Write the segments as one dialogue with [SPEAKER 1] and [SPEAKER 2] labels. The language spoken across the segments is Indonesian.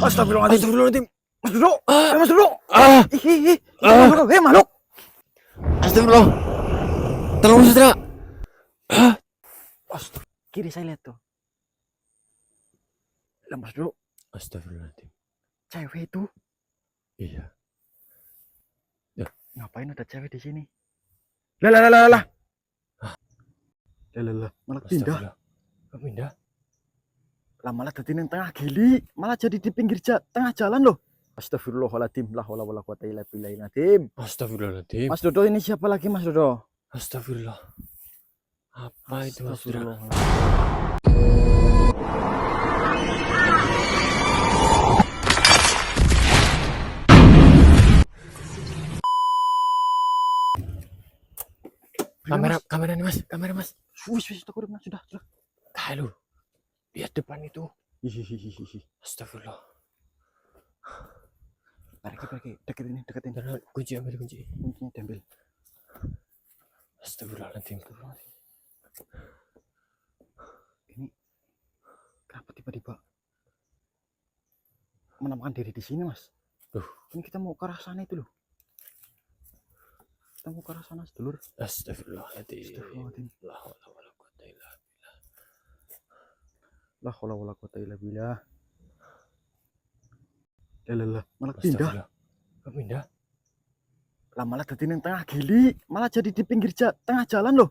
[SPEAKER 1] Astagfirullahaladzim. Mas Dodo. Mas Dodo. Makhluk.
[SPEAKER 2] Astagfirullah. Tolong saudara.
[SPEAKER 1] Kiri saya lihat tuh. Lah Mas Dodo,
[SPEAKER 2] Astagfirullahaladzim.
[SPEAKER 1] cewek itu.
[SPEAKER 2] Iya.
[SPEAKER 1] Ngapain ada cewek di sini? Lah. Malah pindah.
[SPEAKER 2] Pindah.
[SPEAKER 1] Lah malah tadi yang tengah gili, malah jadi di pinggir tengah jalan loh. Astagfirullahaladzim, la haula wala quwata illa billahil azim.
[SPEAKER 2] Astagfirullahaladzim.
[SPEAKER 1] Mas Dodo, ini siapa lagi Mas Dodo?
[SPEAKER 2] Astagfirullah. Apa itu Mas Dodo? Kamera nih Mas, kamera Mas.
[SPEAKER 1] Wis, takut Mas, sudah.
[SPEAKER 2] Halo. Lihat depan itu.
[SPEAKER 1] Hihihi.
[SPEAKER 2] Astagfirullah.
[SPEAKER 1] Pergi, deketin.
[SPEAKER 2] Kunci, ambil kunci.
[SPEAKER 1] Kuncinya diambil.
[SPEAKER 2] Astagfirullahaladzim.
[SPEAKER 1] Ini kenapa tiba-tiba menampakkan diri di sini, Mas? Ini kita mau ke arah sana itu loh. Kita mau ke arah sana, sedulur.
[SPEAKER 2] Astagfirullahaladzim.
[SPEAKER 1] La haula wala quwata illa billah. Lah, malah pindah.
[SPEAKER 2] Pindah.
[SPEAKER 1] Lah malah tadi yang tengah gili, malah jadi di pinggir tengah jalan loh.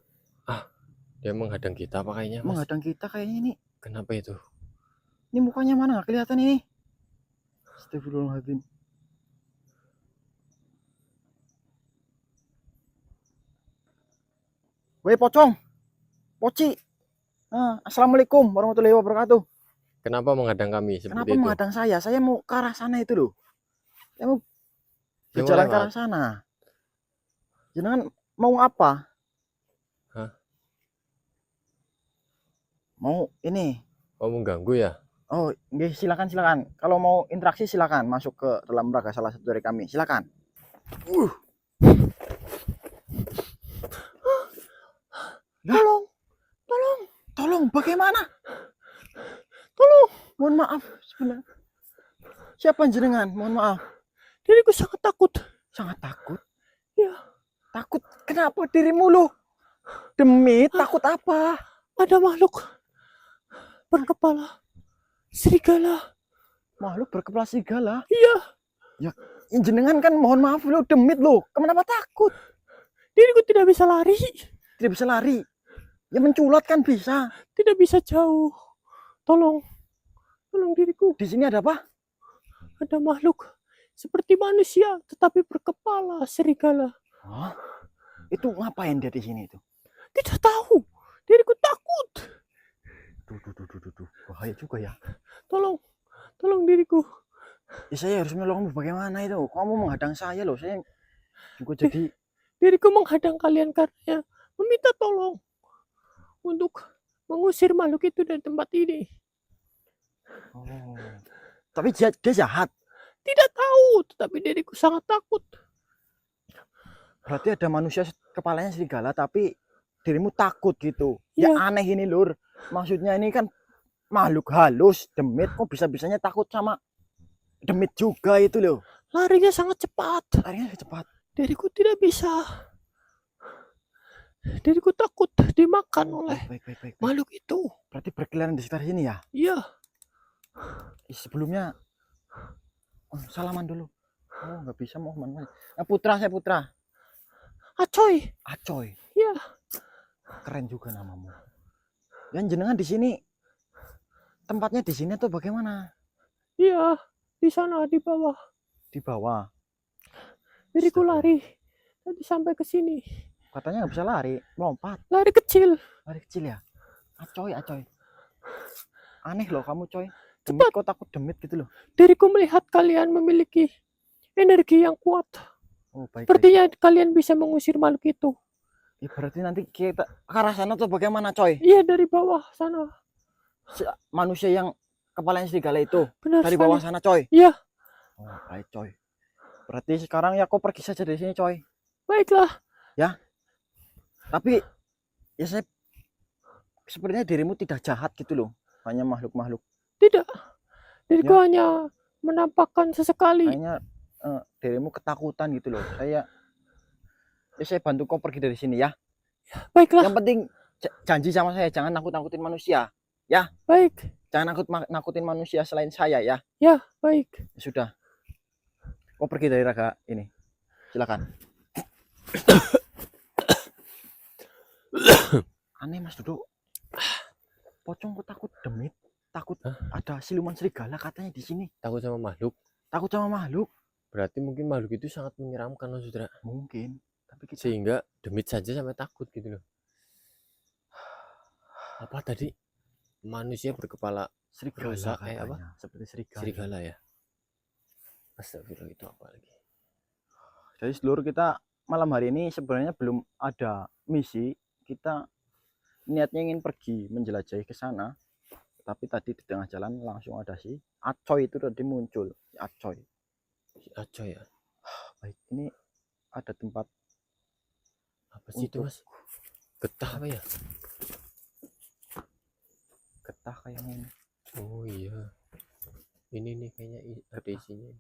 [SPEAKER 2] Dia menghadang kita apa kayaknya Mas?
[SPEAKER 1] Menghadang kita kayaknya ini.
[SPEAKER 2] Kenapa itu?
[SPEAKER 1] Ini mukanya mana nggak kelihatan ini. Astagfirullahaladzim. Woi pocong, poci. Assalamualaikum warahmatullahi wabarakatuh.
[SPEAKER 2] Kenapa menghadang kami seperti
[SPEAKER 1] Kenapa
[SPEAKER 2] itu?
[SPEAKER 1] menghadang saya? Saya mau ke arah sana itu loh. Saya mau berjalan ke arah sana. Jangan mau apa? Mau ini?
[SPEAKER 2] Mau mengganggu ya?
[SPEAKER 1] Oh, nggih, silakan. Kalau mau interaksi silakan masuk ke dalam raga salah satu dari kami. Silakan. Tolong, bagaimana? Tolong, mohon maaf sebenarnya. Siapa jenengan? Mohon maaf.
[SPEAKER 2] Diriku sangat takut.
[SPEAKER 1] Sangat takut?
[SPEAKER 2] Ya.
[SPEAKER 1] Takut? Kenapa dirimu lu? Demi takut apa?
[SPEAKER 2] Ada makhluk berkepala serigala.
[SPEAKER 1] Makhluk berkepala serigala?
[SPEAKER 2] Iya.
[SPEAKER 1] Ya, jenengan kan mohon maaf lu demit lu. Kenapa takut?
[SPEAKER 2] Diriku tidak bisa lari.
[SPEAKER 1] Tidak bisa lari. Ya menculat kan bisa.
[SPEAKER 2] Tidak bisa jauh. Tolong diriku.
[SPEAKER 1] Di sini ada apa?
[SPEAKER 2] Ada makhluk seperti manusia tetapi berkepala serigala.
[SPEAKER 1] Hah? Itu ngapain dia di sini itu?
[SPEAKER 2] Tidak tahu. Diriku takut.
[SPEAKER 1] Tuh. Bahaya juga ya.
[SPEAKER 2] Tolong diriku.
[SPEAKER 1] Ya, saya harus menolongmu bagaimana itu? Kamu menghadang saya loh. Saya juga jadi.
[SPEAKER 2] Diriku menghadang kalian karena meminta tolong untuk mengusir makhluk itu dari tempat ini.
[SPEAKER 1] Oh. Tapi dia jahat.
[SPEAKER 2] Tidak tahu, tetapi diriku sangat takut.
[SPEAKER 1] Berarti ada manusia kepalanya serigala tapi dirimu takut gitu. Ya aneh ini lur. Maksudnya ini kan makhluk halus, demit, kok bisa-bisanya takut sama demit juga itu loh.
[SPEAKER 2] Larinya sangat cepat. Diriku tidak bisa. Diriku takut dimakan oleh
[SPEAKER 1] baik.
[SPEAKER 2] makhluk itu.
[SPEAKER 1] Berarti berkeliaran di sekitar sini ya?
[SPEAKER 2] Iya.
[SPEAKER 1] Sebelumnya salaman dulu. Oh, nggak bisa mohon. Putra, saya Putra.
[SPEAKER 2] Acoy.
[SPEAKER 1] Iya. Keren juga namamu. Yang jenengan di sini tempatnya di sini atau bagaimana?
[SPEAKER 2] Iya, di sana di bawah.
[SPEAKER 1] Di bawah.
[SPEAKER 2] Diriku lari tadi sampai ke sini.
[SPEAKER 1] Katanya nggak bisa lari, lompat.
[SPEAKER 2] Lari kecil
[SPEAKER 1] ya. Acoy. Aneh loh kamu coy.
[SPEAKER 2] Cepat.
[SPEAKER 1] Kok takut demit gitu loh.
[SPEAKER 2] Diriku melihat kalian memiliki energi yang kuat.
[SPEAKER 1] Oh, baik.
[SPEAKER 2] Sepertinya kalian bisa mengusir makhluk itu.
[SPEAKER 1] Ya, berarti nanti kita ke arah sana tuh bagaimana coy?
[SPEAKER 2] Iya, dari bawah sana.
[SPEAKER 1] Manusia yang kepalanya serigala itu.
[SPEAKER 2] Benar
[SPEAKER 1] dari
[SPEAKER 2] sekali.
[SPEAKER 1] bawah sana coy.
[SPEAKER 2] Iya.
[SPEAKER 1] Oh, baik coy. Berarti sekarang ya kau pergi saja dari sini coy.
[SPEAKER 2] Baiklah.
[SPEAKER 1] Ya. Tapi ya saya sepertinya dirimu tidak jahat gitu loh. Hanya makhluk-makhluk.
[SPEAKER 2] Tidak. Diriku hanya menampakkan sesekali.
[SPEAKER 1] Kayaknya dirimu ketakutan gitu loh. Saya bantu kau pergi dari sini ya.
[SPEAKER 2] Baiklah.
[SPEAKER 1] Yang penting janji sama saya, jangan nakut-nakutin manusia. Ya.
[SPEAKER 2] Baik.
[SPEAKER 1] Jangan nakutin manusia selain saya ya.
[SPEAKER 2] Ya, baik.
[SPEAKER 1] Sudah. Kau pergi dari raga ini. Silakan. Aneh Mas Dodo. Pocong kok takut demit, takut ada siluman serigala katanya di sini.
[SPEAKER 2] Takut sama makhluk.
[SPEAKER 1] Takut sama makhluk.
[SPEAKER 2] Berarti mungkin makhluk itu sangat menyeramkan, Mas Sudra.
[SPEAKER 1] Mungkin. Tapi kita...
[SPEAKER 2] Sehingga demit saja sampai takut gitu loh. Apa tadi? Manusia berkepala
[SPEAKER 1] serigala
[SPEAKER 2] kayak apa?
[SPEAKER 1] Seperti serigala.
[SPEAKER 2] Serigala ya. Astagfirullah, itu apa lagi?
[SPEAKER 1] Jadi seluruh kita malam hari ini sebenarnya belum ada misi. Kita niatnya ingin pergi menjelajahi ke sana, tapi tadi di tengah jalan langsung ada si Acoy itu tadi muncul. Si Acoy
[SPEAKER 2] ya.
[SPEAKER 1] Baik, ini ada tempat
[SPEAKER 2] apa sih itu Mas? Getah apa ya?
[SPEAKER 1] Getah kayaknya ini.
[SPEAKER 2] Oh iya, ini nih kayaknya ada isinya.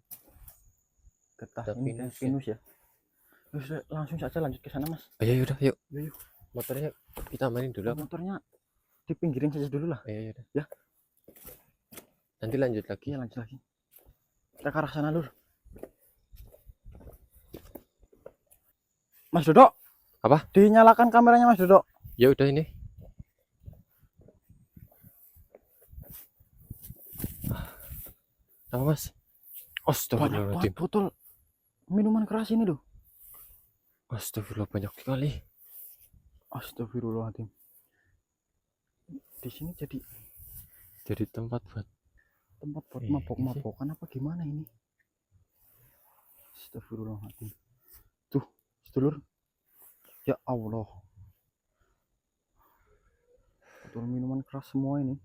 [SPEAKER 1] Getah ini pinus ya. Langsung saja lanjut ke sana Mas.
[SPEAKER 2] Ayo udah yuk.
[SPEAKER 1] Yuk.
[SPEAKER 2] Motornya kita mainin dulu.
[SPEAKER 1] Motornya dipinggirin saja dulu lah.
[SPEAKER 2] Iya.
[SPEAKER 1] Ya.
[SPEAKER 2] Nanti lanjut lagi.
[SPEAKER 1] Iya lanjut lagi. Kita ke arah sana Lur. Mas Dodo.
[SPEAKER 2] Apa?
[SPEAKER 1] Dinyalakan kameranya Mas Dodo.
[SPEAKER 2] Ya udah ini. Apa Mas?
[SPEAKER 1] Astagfirullahaladzim. Botol minuman keras ini loh.
[SPEAKER 2] Astagfirullah, banyak sekali.
[SPEAKER 1] Astagfirullahaladzim. Di sini
[SPEAKER 2] jadi tempat buat
[SPEAKER 1] mabok-mabokan apa gimana ini? Astagfirullahaladzim. Tuh, sedulur. Ya Allah. Botol minuman keras semua ini.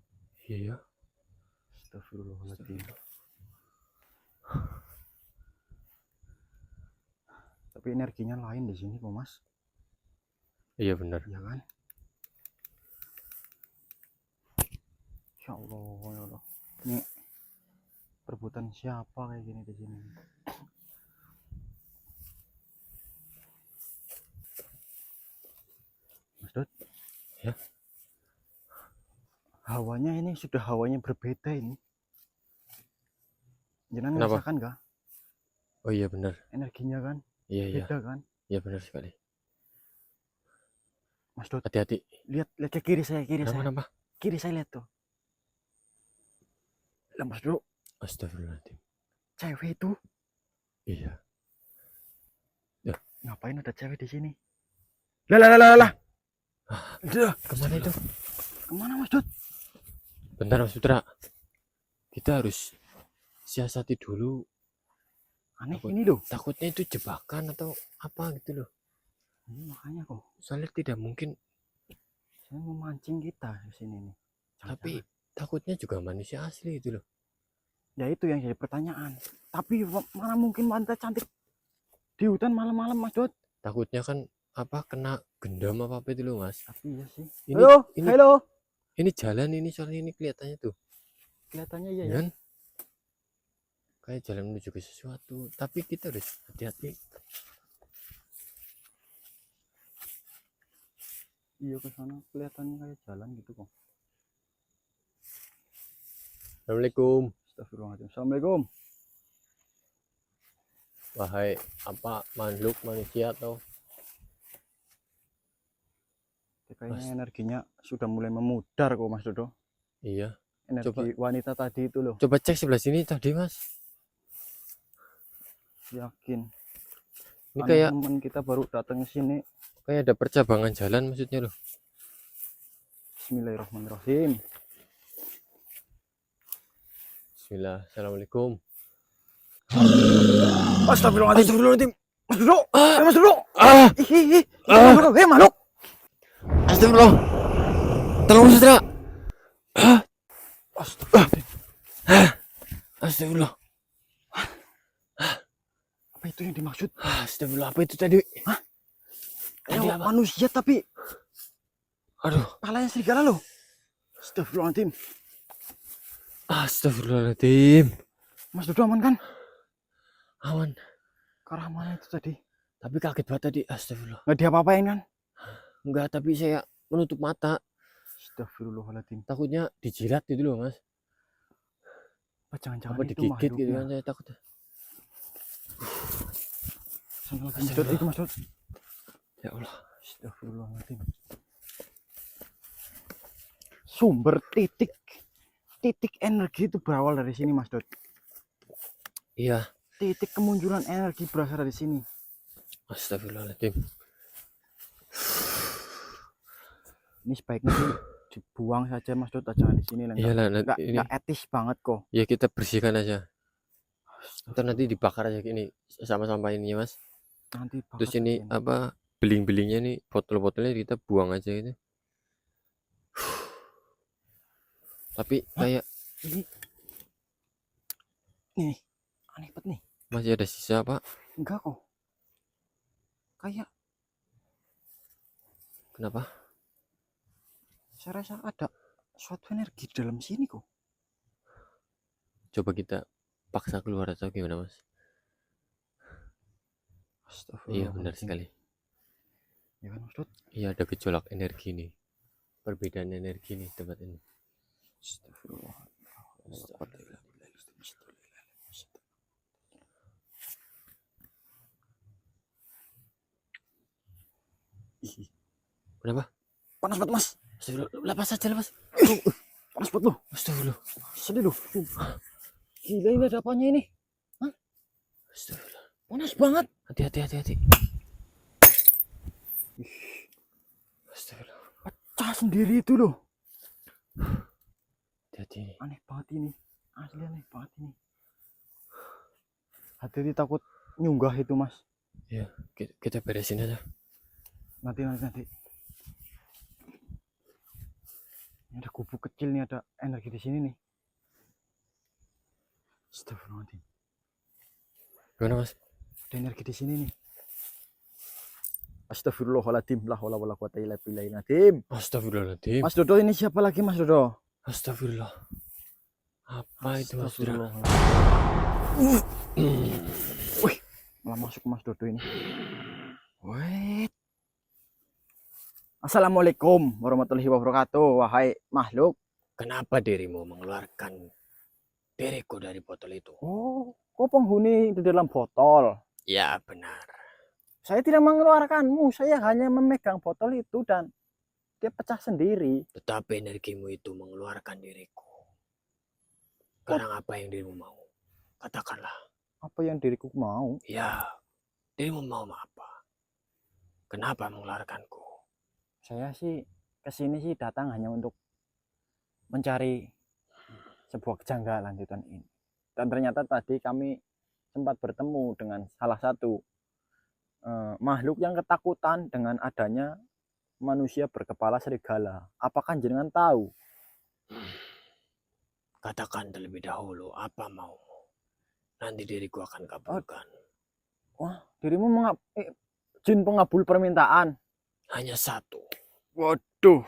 [SPEAKER 2] Iya.
[SPEAKER 1] Astagfirullahaladzim. Tapi energinya lain di sini kok Mas.
[SPEAKER 2] Iya benar.
[SPEAKER 1] Iya kan? Ya Allah. Ini perbuatan siapa kayak gini di sini? Mas Dot.
[SPEAKER 2] Ya.
[SPEAKER 1] Hawanya ini sudah hawanya berbeda ini. Jangan
[SPEAKER 2] Kenapa?
[SPEAKER 1] merasakan kah?
[SPEAKER 2] Oh iya benar.
[SPEAKER 1] Energinya kan?
[SPEAKER 2] Iya.
[SPEAKER 1] Beda kan?
[SPEAKER 2] Iya benar sekali.
[SPEAKER 1] Mas Dot,
[SPEAKER 2] hati-hati.
[SPEAKER 1] Lihat ke kiri saya.
[SPEAKER 2] Kenapa?
[SPEAKER 1] Kiri saya lihat tuh. Lah Mas Dot.
[SPEAKER 2] Astagfirullahaladzim.
[SPEAKER 1] Cewek itu.
[SPEAKER 2] Iya.
[SPEAKER 1] Ya. Ngapain ada cewek di sini? Lah.
[SPEAKER 2] Kemana itu?
[SPEAKER 1] Kemana Mas Dot?
[SPEAKER 2] Bentar Mas Putra. Kita harus siasati dulu.
[SPEAKER 1] Aneh ini loh.
[SPEAKER 2] Takutnya itu jebakan atau apa gitu loh.
[SPEAKER 1] Ini makanya kok.
[SPEAKER 2] Soalnya tidak mungkin.
[SPEAKER 1] Saya memancing kita di sini nih.
[SPEAKER 2] Tapi takutnya juga manusia asli itu loh.
[SPEAKER 1] Ya itu yang jadi pertanyaan. Tapi mana mungkin wanita cantik di hutan malam-malam Mas Dot?
[SPEAKER 2] Takutnya kan apa kena gendam apa itu loh Mas.
[SPEAKER 1] Tapi ya sih.
[SPEAKER 2] Ini,
[SPEAKER 1] Halo.
[SPEAKER 2] Ini jalan ini soalnya ini kelihatannya tuh.
[SPEAKER 1] Kelihatannya iya
[SPEAKER 2] ya. Kayak jalan menuju ke sesuatu. Tapi kita harus hati-hati.
[SPEAKER 1] Iya ke sana kelihatannya kayak jalan gitu kok.
[SPEAKER 2] Assalamualaikum.
[SPEAKER 1] Astagfirullahaladzim. Assalamualaikum.
[SPEAKER 2] Wahai apa makhluk manusia atau
[SPEAKER 1] kayaknya energinya sudah mulai memudar kok Mas Dodo.
[SPEAKER 2] Iya.
[SPEAKER 1] Energi wanita tadi itu loh.
[SPEAKER 2] Coba cek sebelah sini tadi Mas.
[SPEAKER 1] Yakin.
[SPEAKER 2] Ini kayak
[SPEAKER 1] teman kita baru datang ke sini.
[SPEAKER 2] Kayak ada percabangan jalan maksudnya loh.
[SPEAKER 1] Bismillahirrahmanirrahim.
[SPEAKER 2] Bismillah. Assalamualaikum.
[SPEAKER 1] Astagfirullahaladzim. Mas Dodo. Mas Dodo. Makhluk.
[SPEAKER 2] Astagfirullah. Tolong Saudara. Astagfirullah.
[SPEAKER 1] Apa itu yang dimaksud?
[SPEAKER 2] Astagfirullah, apa itu tadi?
[SPEAKER 1] Hah? Manusia tapi
[SPEAKER 2] aduh,
[SPEAKER 1] palanya serigala loh. Astagfirullahaladzim.
[SPEAKER 2] Astagfirullahaladzim.
[SPEAKER 1] Mas Dodo aman kan?
[SPEAKER 2] Aman.
[SPEAKER 1] Ke arah mana itu tadi?
[SPEAKER 2] Tapi kaget banget tadi. Astagfirullah.
[SPEAKER 1] Nggak diapa-apain kan?
[SPEAKER 2] Enggak, tapi saya menutup mata.
[SPEAKER 1] Astagfirullahaladzim.
[SPEAKER 2] Takutnya dijilat gitu loh, Mas.
[SPEAKER 1] Apa jangan-jangan
[SPEAKER 2] Apa
[SPEAKER 1] itu
[SPEAKER 2] digigit gitu
[SPEAKER 1] makhluknya?
[SPEAKER 2] kan, saya takut.
[SPEAKER 1] Sana lagi Mas Dodo, itu Mas Dodo.
[SPEAKER 2] Ya Allah.
[SPEAKER 1] Astagfirullahaladzim. Sumber titik energi itu berawal dari sini Mas Dod.
[SPEAKER 2] Iya.
[SPEAKER 1] Titik kemunculan energi berasal dari sini.
[SPEAKER 2] Astagfirullahaladzim.
[SPEAKER 1] Ini sebaiknya sih dibuang saja Mas Dod, jangan di sini lah.
[SPEAKER 2] Iyalah, nanti ini.
[SPEAKER 1] Nggak etis banget kok.
[SPEAKER 2] Ya kita bersihkan aja. Ntar nanti dibakar aja gini sama sampah ini, Mas.
[SPEAKER 1] Nanti
[SPEAKER 2] Terus ini apa beling-belingnya nih, botol-botolnya kita buang aja gitu. Tapi kayak
[SPEAKER 1] ini aneh banget nih.
[SPEAKER 2] Masih ada sisa, Pak?
[SPEAKER 1] Enggak kok. Kayak
[SPEAKER 2] kenapa?
[SPEAKER 1] Saya rasa ada suatu energi di dalam sini kok.
[SPEAKER 2] Coba kita paksa keluar atau gimana, Mas? Iya, benar sekali.
[SPEAKER 1] Ya kan, Mas?
[SPEAKER 2] Iya, ada gejolak energi nih. Perbedaan energi nih tempat ini.
[SPEAKER 1] Astagfirullah.
[SPEAKER 2] Kenapa?
[SPEAKER 1] Panas banget, Mas.
[SPEAKER 2] Lepas aja, lepas.
[SPEAKER 1] Panas banget loh.
[SPEAKER 2] Astagfirullah.
[SPEAKER 1] Sedih loh. Gila, ini ada apanya ini? Hah?
[SPEAKER 2] Astagfirullah.
[SPEAKER 1] Panas banget.
[SPEAKER 2] Hati-hati. Astagfirullah.
[SPEAKER 1] Pecah sendiri itu loh.
[SPEAKER 2] Hati-hati.
[SPEAKER 1] Aneh banget ini. Asli aneh banget ini. Hati-hati takut nyunggah itu, Mas.
[SPEAKER 2] Ya, kita beresin aja.
[SPEAKER 1] Nanti. Ini ada gubuk kecil nih, ada energi di sini nih. Astagfirullahaladzim.
[SPEAKER 2] Gimana, Mas?
[SPEAKER 1] Ada energi di sini nih. Astagfirullahaladzim. La haula wala quwata illa billahil azim.
[SPEAKER 2] Astagfirullahaladzim.
[SPEAKER 1] Mas Dodo, ini siapa lagi Mas Dodo?
[SPEAKER 2] Astagfirullah. Apa itu, Mas?
[SPEAKER 1] Wih, malah masuk Mas Dodo ini. Wait. Assalamualaikum warahmatullahi wabarakatuh. Wahai makhluk.
[SPEAKER 2] Kenapa dirimu mengeluarkan diriku dari botol itu?
[SPEAKER 1] Oh, kok penghuni di dalam botol?
[SPEAKER 2] Ya, benar.
[SPEAKER 1] Saya tidak mengeluarkanmu. Saya hanya memegang botol itu dan dia pecah sendiri.
[SPEAKER 2] Tetapi energimu itu mengeluarkan diriku. Sekarang apa yang dirimu mau? Katakanlah.
[SPEAKER 1] Apa yang diriku mau?
[SPEAKER 2] Ya, dirimu mau apa? Kenapa mengeluarkanku?
[SPEAKER 1] Saya sih kesini sih datang hanya untuk mencari sebuah kejanggalan di tahun ini. Dan ternyata tadi kami sempat bertemu dengan salah satu makhluk yang ketakutan dengan adanya manusia berkepala serigala. Apakah jenengan tahu?
[SPEAKER 2] Katakan terlebih dahulu apa maumu. Nanti diriku akan kabulkan.
[SPEAKER 1] Wah, dirimu jin pengabul permintaan.
[SPEAKER 2] Hanya satu.
[SPEAKER 1] Waduh.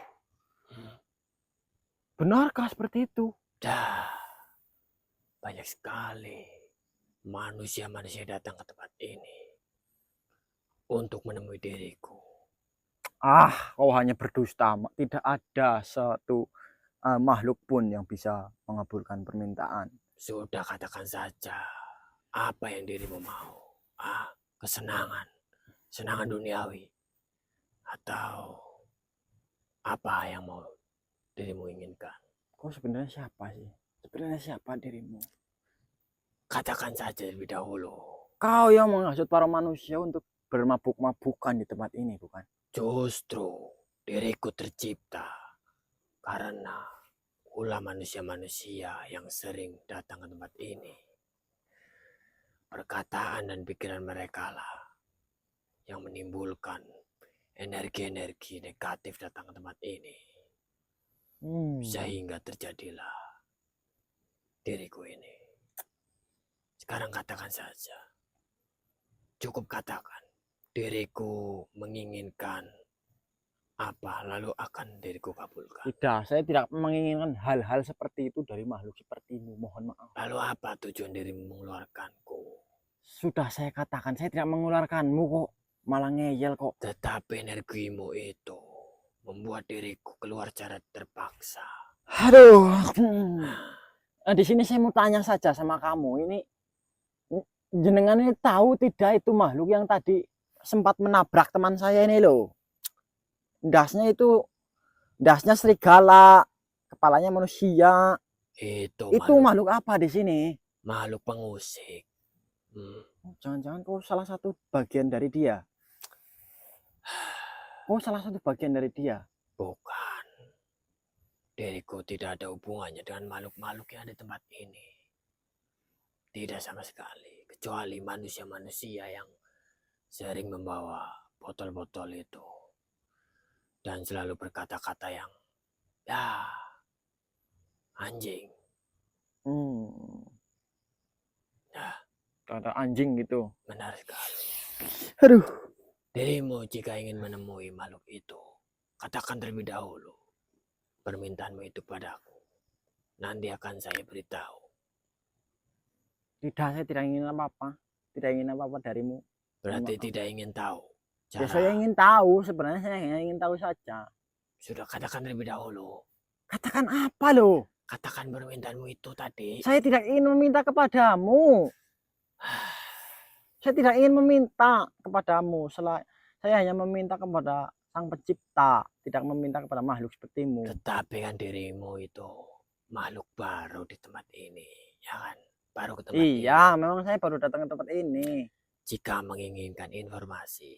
[SPEAKER 1] Benarkah seperti itu?
[SPEAKER 2] Dah. Banyak sekali manusia-manusia datang ke tempat ini untuk menemui diriku.
[SPEAKER 1] Kau hanya berdusta. Tidak ada satu makhluk pun yang bisa mengabulkan permintaan.
[SPEAKER 2] Sudah, katakan saja. Apa yang dirimu mau? Kesenangan. Senangan duniawi. Atau apa yang mau dirimu inginkan?
[SPEAKER 1] Kau sebenarnya siapa sih? Sebenarnya siapa dirimu?
[SPEAKER 2] Katakan saja lebih dahulu.
[SPEAKER 1] Kau yang menghasut para manusia untuk bermabuk-mabukan di tempat ini, bukan?
[SPEAKER 2] Justru diriku tercipta karena ulah manusia-manusia yang sering datang ke tempat ini. Perkataan dan pikiran mereka lah yang menimbulkan energi-energi negatif datang ke tempat ini. Sehingga terjadilah diriku ini. Sekarang katakan saja. Cukup katakan. Diriku menginginkan Apa lalu akan diriku kabulkan?
[SPEAKER 1] Tidak, saya tidak menginginkan hal-hal seperti itu dari makhluk sepertimu. Mohon maaf.
[SPEAKER 2] Lalu apa tujuan dirimu mengeluarkanku?
[SPEAKER 1] Sudah saya katakan, saya tidak mengeluarkanmu kok. Malah ngeyel kok.
[SPEAKER 2] Tetapi energimu itu membuat diriku keluar cara terpaksa.
[SPEAKER 1] Aduh. Di sini saya mau tanya saja sama kamu. Ini jenengan ini tahu tidak itu makhluk yang tadi sempat menabrak teman saya ini loh. Dasnya serigala, kepalanya manusia. Itu makhluk apa di sini?
[SPEAKER 2] Makhluk pengusik.
[SPEAKER 1] Jangan-jangan kau salah satu bagian dari dia. Kau salah satu bagian dari dia.
[SPEAKER 2] Bukan. Diriku tidak ada hubungannya dengan makhluk-makhluk yang ada di tempat ini. Tidak sama sekali. Kecuali manusia-manusia yang sering membawa botol-botol itu. Dan selalu berkata-kata yang, ya, anjing. Nah,
[SPEAKER 1] Kata anjing gitu.
[SPEAKER 2] benar sekali.
[SPEAKER 1] Aduh.
[SPEAKER 2] Dirimu jika ingin menemui makhluk itu, katakan terlebih dahulu permintaanmu itu padaku. Nanti akan saya beritahu.
[SPEAKER 1] Tidak, saya tidak ingin apa-apa. Tidak ingin apa-apa darimu.
[SPEAKER 2] Berarti tidak ingin tahu.
[SPEAKER 1] Ya, saya ingin tahu. Sebenarnya saya ingin tahu saja.
[SPEAKER 2] Sudah katakan terlebih dahulu.
[SPEAKER 1] Katakan apa loh?
[SPEAKER 2] Katakan permintaanmu itu tadi.
[SPEAKER 1] Saya tidak ingin meminta kepadamu. Saya tidak ingin meminta kepadamu. Saya hanya meminta kepada Sang Pencipta. Tidak meminta kepada makhluk sepertimu.
[SPEAKER 2] Tetapi kan dirimu itu makhluk baru di tempat ini. Ya kan? Baru ke tempat ini.
[SPEAKER 1] Iya, memang saya baru datang ke tempat ini.
[SPEAKER 2] Jika menginginkan informasi,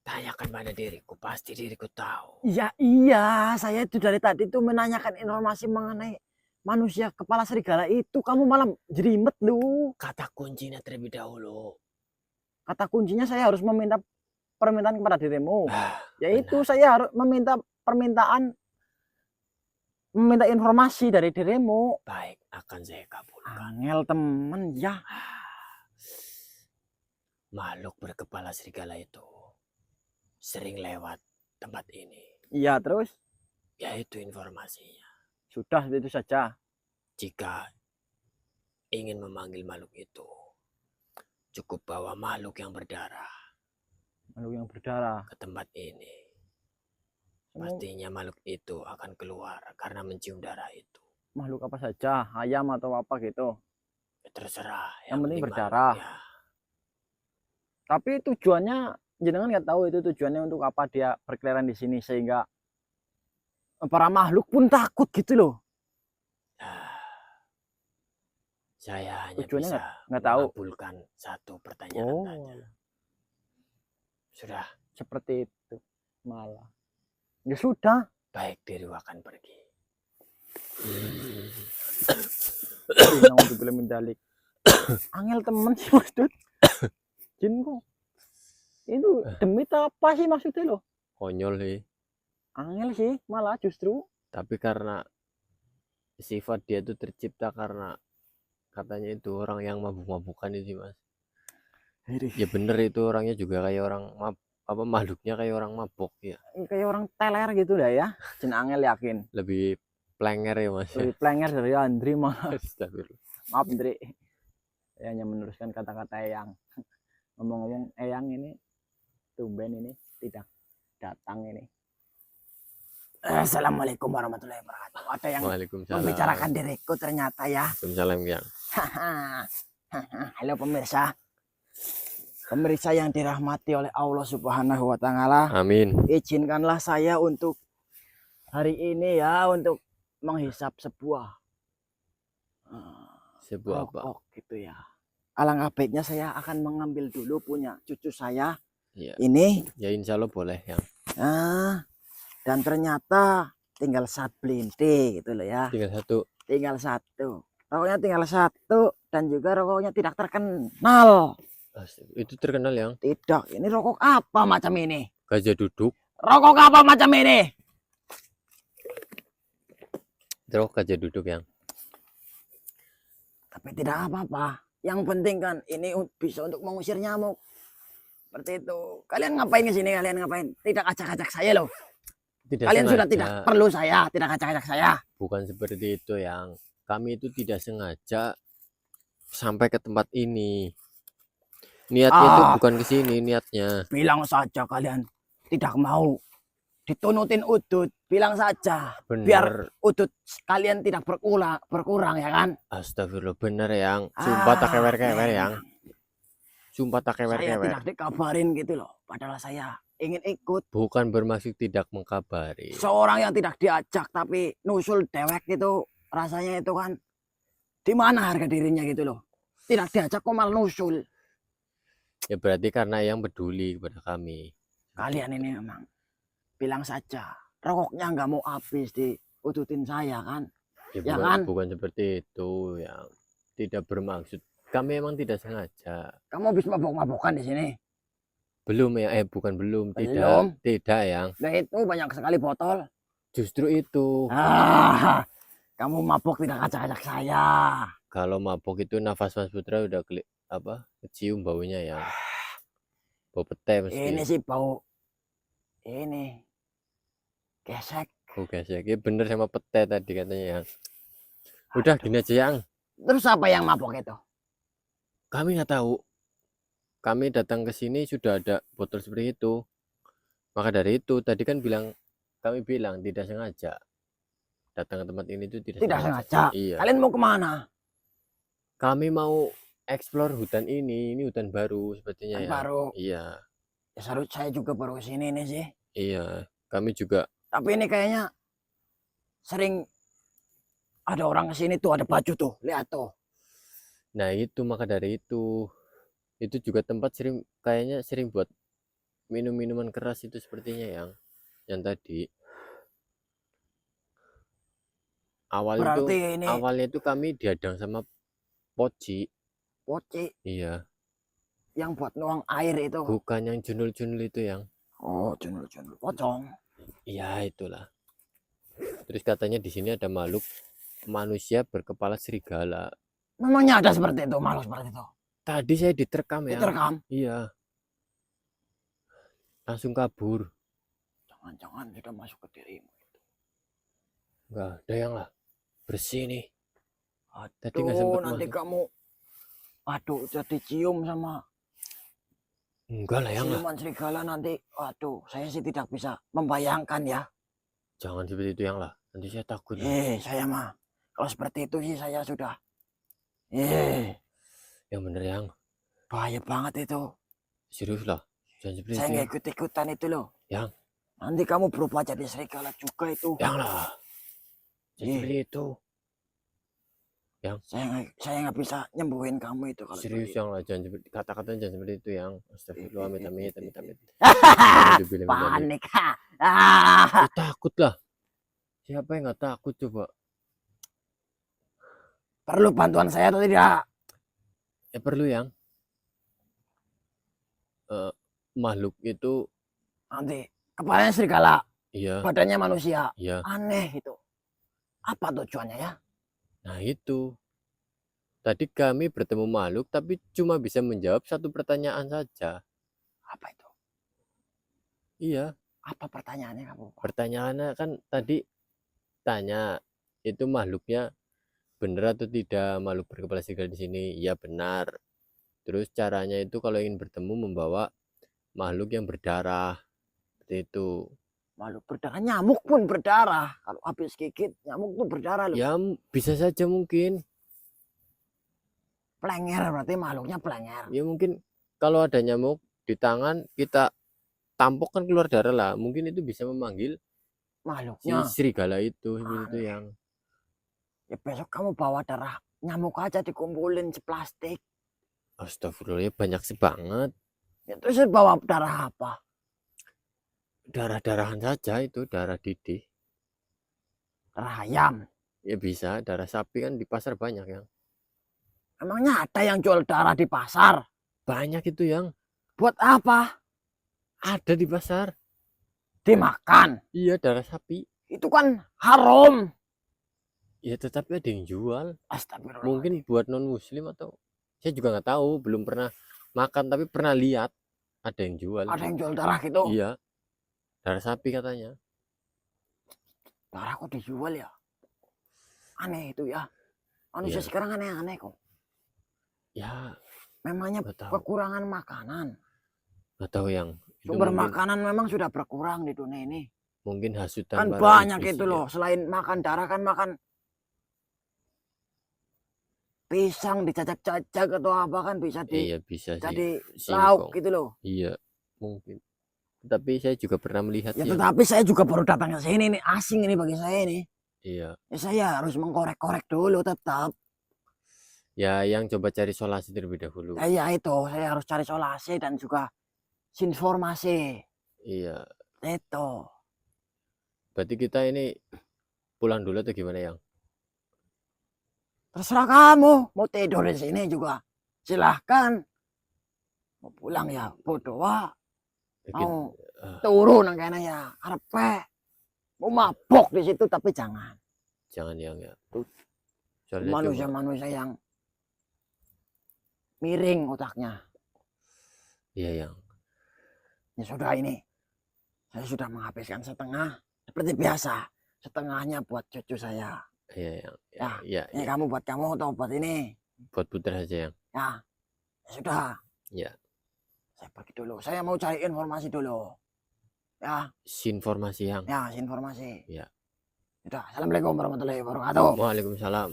[SPEAKER 2] tanyakan pada diriku, pasti diriku tahu.
[SPEAKER 1] Iya, saya itu dari tadi tuh menanyakan informasi mengenai manusia kepala serigala itu. Kamu malah jerimet lu.
[SPEAKER 2] Kata kuncinya terlebih dahulu.
[SPEAKER 1] Kata kuncinya saya harus meminta permintaan kepada dirimu. Yaitu
[SPEAKER 2] benar.
[SPEAKER 1] saya harus meminta informasi dari dirimu.
[SPEAKER 2] Baik, akan saya kabulkan.
[SPEAKER 1] Angel temen ya.
[SPEAKER 2] Makhluk berkepala serigala itu sering lewat tempat ini.
[SPEAKER 1] Iya, terus?
[SPEAKER 2] Yaitu informasinya.
[SPEAKER 1] Sudah, itu saja.
[SPEAKER 2] Jika ingin memanggil makhluk itu, cukup bawa makhluk yang berdarah.
[SPEAKER 1] Makhluk yang berdarah.
[SPEAKER 2] Ke tempat ini. Pastinya makhluk itu akan keluar karena mencium darah itu.
[SPEAKER 1] Makhluk apa saja, ayam atau apa gitu?
[SPEAKER 2] Terserah.
[SPEAKER 1] Yang penting berdarah. Ya. Tapi tujuannya, jenengan nggak tahu itu tujuannya untuk apa dia berkeliaran di sini sehingga para makhluk pun takut gitu loh.
[SPEAKER 2] Saya hanya
[SPEAKER 1] tujuannya
[SPEAKER 2] bisa mengabulkan satu pertanyaan saja. Sudah.
[SPEAKER 1] Seperti itu malah. Ya sudah.
[SPEAKER 2] Baik, diriku akan pergi.
[SPEAKER 1] Angel temen sih maksud. Jin kok. Itu demi apa sih maksudnya loh?
[SPEAKER 2] Konyol sih.
[SPEAKER 1] Angel sih malah justru.
[SPEAKER 2] Tapi karena sifat dia itu tercipta karena katanya itu orang yang mabuk-mabukan itu mas. Ya bener itu orangnya juga kayak orang makhluknya kayak orang mabuk ya.
[SPEAKER 1] Kayak orang teler gitu dah ya. Jin Angel yakin.
[SPEAKER 2] Lebih plenger ya mas.
[SPEAKER 1] Lebih plenger dari Andri malah. Maaf Andri. Saya hanya meneruskan kata-kata Eyang. Ngomong-ngomong Eyang ini tumben ini tidak datang ini. Assalamualaikum warahmatullahi wabarakatuh. Ada yang membicarakan diriku ternyata ya.
[SPEAKER 2] Waalaikumsalam yang.
[SPEAKER 1] Halo pemirsa. Pemirsa yang dirahmati oleh Allah Subhanahu wa taala.
[SPEAKER 2] Amin.
[SPEAKER 1] Izinkanlah saya untuk hari ini ya untuk menghisap sebuah
[SPEAKER 2] apa
[SPEAKER 1] gitu ya. Alangkah baiknya saya akan mengambil dulu punya cucu saya.
[SPEAKER 2] Ya.
[SPEAKER 1] Ini.
[SPEAKER 2] Ya insya Allah boleh ya.
[SPEAKER 1] Dan ternyata tinggal satu blinti gitu loh ya.
[SPEAKER 2] Tinggal satu.
[SPEAKER 1] Rokoknya tinggal satu dan juga rokoknya tidak terkenal.
[SPEAKER 2] Itu terkenal yang?
[SPEAKER 1] Tidak. Ini rokok apa macam ini?
[SPEAKER 2] Gajah duduk.
[SPEAKER 1] Rokok apa macam ini?
[SPEAKER 2] Rokok gajah duduk yang.
[SPEAKER 1] Tapi tidak apa-apa. Yang penting kan ini bisa untuk mengusir nyamuk. Seperti itu. Kalian ngapain ke sini? Kalian ngapain? Tidak acak-acak saya loh.
[SPEAKER 2] Tidak
[SPEAKER 1] Kalian sudah
[SPEAKER 2] sengaja.
[SPEAKER 1] tidak perlu saya, tidak acak-acak saya.
[SPEAKER 2] Bukan seperti itu yang kami itu tidak sengaja sampai ke tempat ini. Niatnya itu bukan ke sini niatnya.
[SPEAKER 1] Bilang saja kalian tidak mau ditunutin Udut, bilang saja.
[SPEAKER 2] Bener.
[SPEAKER 1] Biar Udut kalian tidak berkurang ya kan?
[SPEAKER 2] Astagfirullah, bener yang. Sumpah tak kewer-kewer yang. Sumpah tak
[SPEAKER 1] Saya
[SPEAKER 2] kewer-kewer.
[SPEAKER 1] tidak dikabarin gitu loh. Padahal saya ingin ikut.
[SPEAKER 2] Bukan bermaksud tidak mengkabari.
[SPEAKER 1] Seorang yang tidak diajak tapi nusul dewek gitu, rasanya itu kan di mana harga dirinya gitu loh. Tidak diajak kok malah nusul.
[SPEAKER 2] Ya berarti karena yang peduli kepada kami.
[SPEAKER 1] Kalian ini memang bilang saja rokoknya nggak mau habis diututin saya kan.
[SPEAKER 2] Ya,
[SPEAKER 1] Ya
[SPEAKER 2] bukan,
[SPEAKER 1] kan?
[SPEAKER 2] bukan seperti itu yang tidak bermaksud. Kami emang tidak sengaja.
[SPEAKER 1] Kamu habis mabok-mabokan di sini.
[SPEAKER 2] Belum ya, bukan belum.
[SPEAKER 1] Belum?
[SPEAKER 2] Tidak yang.
[SPEAKER 1] Nah itu banyak sekali botol.
[SPEAKER 2] Justru itu.
[SPEAKER 1] Kamu mabok tidak acak-acak saya.
[SPEAKER 2] Kalau mabok itu nafas Mas Putra udah kecium baunya yang bau pete mesti.
[SPEAKER 1] Ini sih bau ini gesek.
[SPEAKER 2] Oh gesek, ya bener sama pete tadi katanya yang. Udah gini aja yang.
[SPEAKER 1] Terus apa yang mabok itu?
[SPEAKER 2] Kami nggak tahu. Kami datang ke sini sudah ada botol seperti itu. Maka dari itu tadi kan kami bilang tidak sengaja. Datang ke tempat ini itu tidak
[SPEAKER 1] sengaja.
[SPEAKER 2] Iya.
[SPEAKER 1] Kalian mau kemana?
[SPEAKER 2] Kami mau explore hutan ini hutan baru sepertinya ya.
[SPEAKER 1] Baru.
[SPEAKER 2] Iya.
[SPEAKER 1] Ya saya juga baru kesini nih sih.
[SPEAKER 2] Iya, kami juga.
[SPEAKER 1] Tapi ini kayaknya sering ada orang kesini tuh, ada baju tuh, lihat tuh.
[SPEAKER 2] Nah itu maka dari itu juga tempat kayaknya sering buat minuman keras itu sepertinya yang tadi. Awalnya itu kami dihadang sama Poci. Iya.
[SPEAKER 1] Yang buat nuang air itu.
[SPEAKER 2] Bukan yang junul-junul itu yang.
[SPEAKER 1] Oh, junul-junul pocong.
[SPEAKER 2] Iya itulah. Terus katanya di sini ada manusia berkepala serigala.
[SPEAKER 1] Memangnya ada seperti itu, makhluk seperti itu?
[SPEAKER 2] Tadi saya diterkam ya.
[SPEAKER 1] Diterkam?
[SPEAKER 2] Iya. Langsung kabur.
[SPEAKER 1] Jangan-jangan sudah masuk ke dirimu.
[SPEAKER 2] Enggak ada yang lah. Bersih nih.
[SPEAKER 1] Tadi nggak sempat nanti masuk. Kamu jadi cium sama.
[SPEAKER 2] Enggak lah yang lah.
[SPEAKER 1] Siluman serigala nanti. Saya sih tidak bisa membayangkan ya.
[SPEAKER 2] Jangan seperti itu yang lah. Nanti saya takut.
[SPEAKER 1] Saya mah. Kalau seperti itu sih saya sudah.
[SPEAKER 2] Yang bener yang.
[SPEAKER 1] Bahaya banget itu.
[SPEAKER 2] Serius lah. Jangan seperti
[SPEAKER 1] saya nggak ikut-ikutan itu loh.
[SPEAKER 2] Yang.
[SPEAKER 1] Nanti kamu berubah jadi serigala juga itu.
[SPEAKER 2] Yang lah. Seperti itu. Yang.
[SPEAKER 1] Saya nggak bisa nyembuhin kamu itu kalau
[SPEAKER 2] serius yang lah. Jangan kata-kata jangan seperti itu yang. Astagfirullah, amit.
[SPEAKER 1] Panik.
[SPEAKER 2] Takut lah. Siapa yang nggak takut coba?
[SPEAKER 1] Perlu bantuan saya atau tidak?
[SPEAKER 2] Ya perlu yang. Makhluk itu
[SPEAKER 1] nanti kepalanya serigala.
[SPEAKER 2] Iya.
[SPEAKER 1] Badannya manusia.
[SPEAKER 2] Iya.
[SPEAKER 1] Aneh itu. Apa tujuannya ya?
[SPEAKER 2] Nah itu. Tadi kami bertemu makhluk tapi cuma bisa menjawab satu pertanyaan saja.
[SPEAKER 1] Apa itu?
[SPEAKER 2] Iya.
[SPEAKER 1] Apa pertanyaannya kamu?
[SPEAKER 2] Pertanyaannya kan tadi tanya itu makhluknya benar atau tidak makhluk berkepala serigala di sini? Iya benar. Terus caranya itu kalau ingin bertemu membawa makhluk yang berdarah. Seperti itu.
[SPEAKER 1] Makhluk berdarah, nyamuk pun berdarah. Kalau habis gigit nyamuk tuh berdarah loh.
[SPEAKER 2] Ya bisa saja mungkin.
[SPEAKER 1] Plenger berarti makhluknya plenger.
[SPEAKER 2] Ya mungkin kalau ada nyamuk di tangan kita tampok kan keluar darah lah. Mungkin itu bisa memanggil
[SPEAKER 1] makhluknya.
[SPEAKER 2] Si serigala itu yang.
[SPEAKER 1] Ya besok kamu bawa darah nyamuk aja dikumpulin seplastik.
[SPEAKER 2] Astagfirullah ya banyak sih banget.
[SPEAKER 1] Ya, terus bawa darah apa?
[SPEAKER 2] Darah-darahan saja itu, darah didih.
[SPEAKER 1] Darah ayam?
[SPEAKER 2] Ya bisa, darah sapi kan di pasar banyak yang.
[SPEAKER 1] Emangnya ada yang jual darah di pasar?
[SPEAKER 2] Banyak itu yang.
[SPEAKER 1] Buat apa?
[SPEAKER 2] Ada di pasar.
[SPEAKER 1] Dimakan?
[SPEAKER 2] Iya, darah sapi.
[SPEAKER 1] Itu kan haram.
[SPEAKER 2] Ya tetapi ada yang jual.
[SPEAKER 1] Astagfirullah.
[SPEAKER 2] Mungkin buat non muslim atau saya juga nggak tahu, belum pernah makan tapi pernah lihat. Ada yang jual.
[SPEAKER 1] Ada yang jual darah gitu.
[SPEAKER 2] Iya. Darah sapi katanya.
[SPEAKER 1] Darah kok dijual ya? Aneh itu ya. Manusia
[SPEAKER 2] Iya.
[SPEAKER 1] sekarang aneh-aneh kok.
[SPEAKER 2] Ya,
[SPEAKER 1] Memangnya
[SPEAKER 2] nggak tahu.
[SPEAKER 1] kekurangan makanan.
[SPEAKER 2] Nggak tahu yang itu
[SPEAKER 1] Sumber
[SPEAKER 2] mungkin,
[SPEAKER 1] makanan memang sudah berkurang di dunia ini.
[SPEAKER 2] mungkin hasutan
[SPEAKER 1] Kan
[SPEAKER 2] para
[SPEAKER 1] banyak
[SPEAKER 2] iblis
[SPEAKER 1] itu
[SPEAKER 2] ya.
[SPEAKER 1] loh. Selain makan darah kan makan pisang dicacak-cacak atau apa kan bisa
[SPEAKER 2] Iya bisa sih.
[SPEAKER 1] jadi lauk
[SPEAKER 2] Singkong.
[SPEAKER 1] gitu loh.
[SPEAKER 2] Iya, mungkin. Tapi saya juga pernah melihat
[SPEAKER 1] Ya
[SPEAKER 2] yang
[SPEAKER 1] tetapi saya juga baru datang ke sini nih, asing ini bagi saya nih.
[SPEAKER 2] iya.
[SPEAKER 1] Ya saya harus mengkorek-korek dulu tetap.
[SPEAKER 2] Ya yang coba cari solusi terlebih dahulu.
[SPEAKER 1] Ya itu, saya harus cari solusi dan juga informasi.
[SPEAKER 2] Iya.
[SPEAKER 1] Itu.
[SPEAKER 2] Berarti kita ini pulang dulu atau gimana yang?
[SPEAKER 1] Terserah kamu, mau tidur di sini juga silahkan. Mau pulang ya bodoh wah. Mau turun kayaknya ya karpe. Mau mabok di situ tapi jangan.
[SPEAKER 2] Jangan yang ya.
[SPEAKER 1] Soalnya manusia-manusia yang miring otaknya.
[SPEAKER 2] Iya yang.
[SPEAKER 1] Ya sudah ini. Saya sudah menghabiskan setengah seperti biasa. Setengahnya buat cucu saya.
[SPEAKER 2] Iya yang.
[SPEAKER 1] Ya, ini kamu buat kamu atau buat ini?
[SPEAKER 2] Buat putra saja yang.
[SPEAKER 1] Ya sudah.
[SPEAKER 2] Ya.
[SPEAKER 1] Saya pergi dulu. Saya mau cari informasi dulu. Ya.
[SPEAKER 2] Informasi yang.
[SPEAKER 1] Ya, informasi.
[SPEAKER 2] Ya.
[SPEAKER 1] Sudah. Assalamualaikum warahmatullahi wabarakatuh.
[SPEAKER 2] Waalaikumsalam.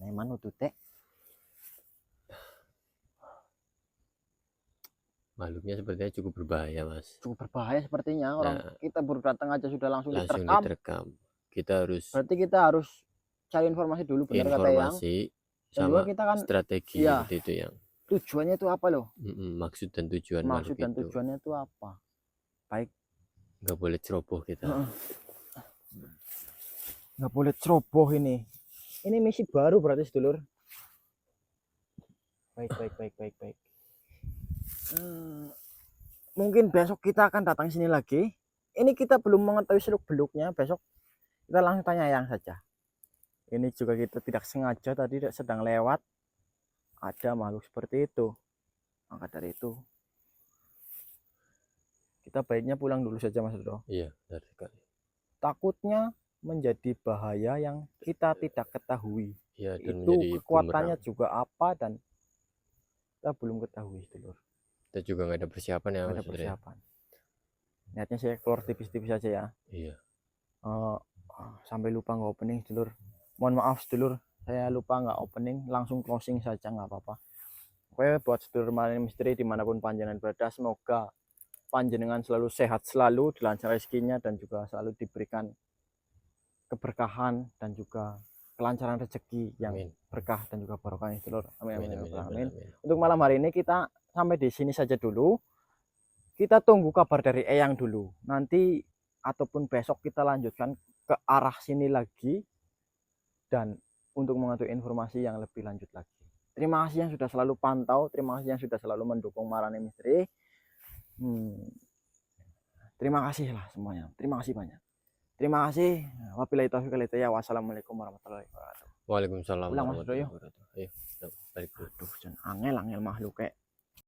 [SPEAKER 1] Mana tute?
[SPEAKER 2] Makhluknya sepertinya cukup berbahaya, Mas.
[SPEAKER 1] Cukup berbahaya sepertinya. Orang kita baru datang aja sudah langsung
[SPEAKER 2] diterkam. Kita harus.
[SPEAKER 1] Berarti kita harus cari informasi dulu, benar kata yang.
[SPEAKER 2] Sama
[SPEAKER 1] kita kan
[SPEAKER 2] strategi
[SPEAKER 1] ya,
[SPEAKER 2] seperti itu yang.
[SPEAKER 1] Tujuannya itu apa loh?
[SPEAKER 2] Maksud dan tujuan.
[SPEAKER 1] Maksud dan tujuannya itu apa? Baik.
[SPEAKER 2] Nggak boleh ceroboh kita.
[SPEAKER 1] Nggak boleh ceroboh ini. Ini misi baru berarti sedulur. Baik. Mungkin besok kita akan datang sini lagi. Ini kita belum mengetahui seluk beluknya. Besok kita langsung tanya yang saja. Ini juga kita tidak sengaja tadi sedang lewat ada makhluk seperti itu. Maka dari itu kita baiknya pulang dulu saja Mas Bro.
[SPEAKER 2] Iya, benar sekali.
[SPEAKER 1] Takutnya menjadi bahaya yang kita tidak ketahui.
[SPEAKER 2] Ya, dan
[SPEAKER 1] itu kekuatannya juga apa dan kita belum ketahui sedulur.
[SPEAKER 2] Kita juga nggak ada persiapan ya.
[SPEAKER 1] Nggak ada persiapan. Niatnya saya keluar tipis-tipis saja ya.
[SPEAKER 2] Iya.
[SPEAKER 1] Sampai lupa nggak opening sedulur. Mohon maaf sedulur, saya lupa nggak opening, langsung closing saja nggak apa-apa. Oke, buat sedulur Malam Misteri dimanapun panjenengan berada, semoga panjenengan selalu sehat, selalu dilancar rezekinya dan juga selalu diberikan keberkahan dan juga kelancaran rezeki yang berkah dan juga barokah nih sedulur. Amin. Untuk malam hari ini kita sampai di sini saja dulu. Kita tunggu kabar dari Eyang dulu. Nanti ataupun besok kita lanjutkan ke arah sini lagi dan untuk mengetahui informasi yang lebih lanjut lagi. Terima kasih yang sudah selalu pantau, terima kasih yang sudah selalu mendukung Marane Misteri. Terima kasih lah semuanya. Terima kasih banyak. Terima kasih. Wabillahi taufiq wal hidayah. Wassalamualaikum warahmatullahi wabarakatuh.
[SPEAKER 2] Waalaikumsalam
[SPEAKER 1] warahmatullahi
[SPEAKER 2] wabarakatuh. Ayo, balik dulu.
[SPEAKER 1] Aduh, angel makhluk kayak